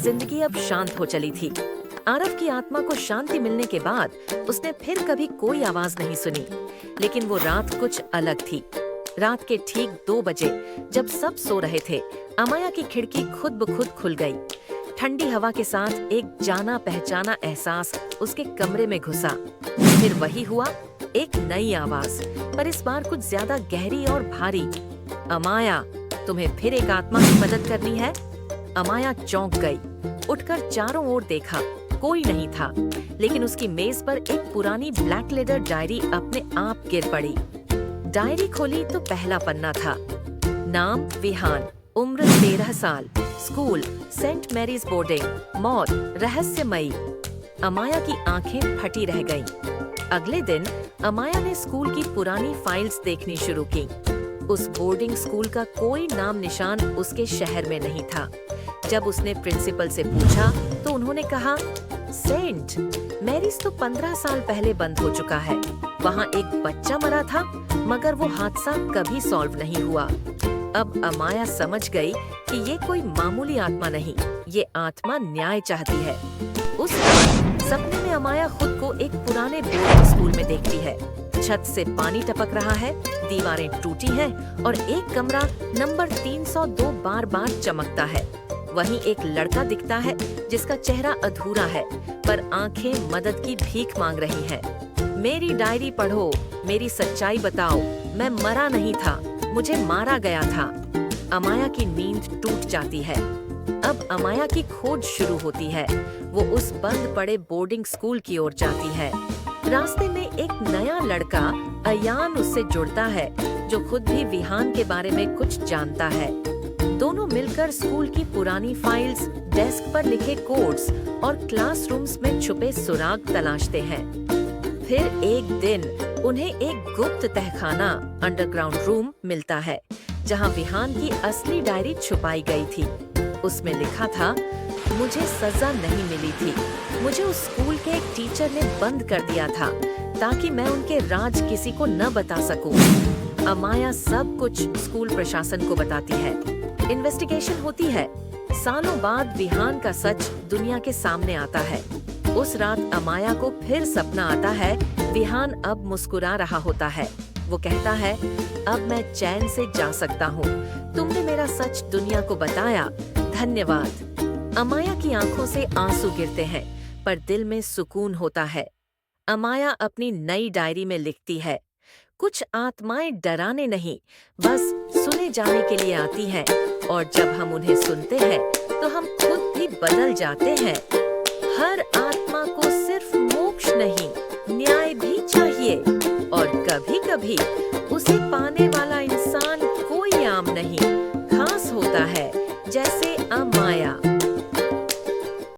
जिंदगी अब शांत हो चली थी। आरव की आत्मा को शांति मिलने के बाद उसने फिर कभी कोई आवाज नहीं सुनी। लेकिन वो रात कुछ अलग थी। रात के ठीक 2 बजे जब सब सो रहे थे, अमाया की खिड़की खुद ब खुद खुल गई। ठंडी हवा के साथ एक जाना पहचाना एहसास उसके कमरे में घुसा। फिर वही हुआ, एक नई आवाज, पर इस बार कुछ ज्यादा गहरी और भारी। अमाया, तुम्हें फिर एक आत्मा की मदद करनी है? अमाया चौंक गई। उठकर चारों ओर देखा, कोई नहीं था। लेकिन उसकी मेज पर एक पुरानी ब्लैक लेदर डायरी अपने आप गिर पड़ी। डायरी खोली तो पहला पन्ना था। नाम विहान, उम्र 13 साल, स्कूल सेंट मैरीज बोर्डिंग, मौत रहस्यमयी। अमाया की आंखें फटी रह गईं। अगले दिन अमाया ने स्कूल की पुरानी फाइल्स देखनी शुरू की। उस बोर्डिंग स्कूल का कोई नाम निशान उसके शहर में नहीं था। जब उसने प्रिंसिपल से पूछा तो उन्होंने कहा, सेंट मैरीज तो 15 साल पहले बंद हो चुका है। वहाँ एक बच्चा मरा था, मगर वो हादसा कभी सॉल्व नहीं हुआ। अब अमाया समझ गई कि ये कोई मामूली आत्मा नहीं, ये आत्मा न्याय चाहती है। उस रात सपने में अमाया खुद को एक पुराने बोर्डिंग स्कूल में देखती है। छत से पानी टपक रहा है, दीवारें टूटी हैं और एक कमरा नंबर 302 बार-बार चमकता है। वहीं एक लड़का दिखता है जिसका चेहरा अधूरा है, पर आंखें मदद की भीख मांग रही हैं। मेरी डायरी पढ़ो, मेरी सच्चाई बताओ, मैं मरा नहीं था, मुझे मारा गया था। अमाया की नींद टूट जाती है। अब अमाया की खोज शुरू होती है। वो उस बंद पड़े बोर्डिंग स्कूल की ओर जाती है। रास्ते में एक नया लड़का अयान उससे जुड़ता है, जो खुद भी विहान के बारे में कुछ जानता है। दोनों मिलकर स्कूल की पुरानी फाइल्स, डेस्क पर लिखे कोड्स और क्लासरूम्स में छुपे सुराग तलाशते हैं। फिर एक दिन उन्हें एक गुप्त तहखाना, अंडरग्राउंड रूम मिलता है, जहां विहान की असली डायरी छुपाई गई थी। उसमें लिखा था, मुझे सजा नहीं मिली थी, मुझे उस स्कूल के एक टीचर ने बंद कर दिया था ताकि मैं उनके राज किसी को न बता सकूं। अमाया सब कुछ स्कूल प्रशासन को बताती है। इन्वेस्टिगेशन होती है। सालों बाद विहान का सच दुनिया के सामने आता है। उस रात अमाया को फिर सपना आता है। विहान अब मुस्कुरा रहा होता है। वो कहता है, अब मैं चैन से जा सकता हूँ, तुमने मेरा सच दुनिया को बताया, धन्यवाद। अमाया की आंखों से आंसू गिरते हैं, पर दिल में सुकून होता है। अमाया अपनी नई डायरी में लिखती है, कुछ आत्माएं डराने नहीं, बस सुने जाने के लिए आती हैं, और जब हम उन्हें सुनते हैं तो हम खुद भी बदल जाते हैं। हर आत्मा को सिर्फ मोक्ष नहीं, न्याय भी चाहिए, और कभी-कभी उसे पाने वाला इंसान कोई आम नहीं, खास होता है, जैसे अमाया।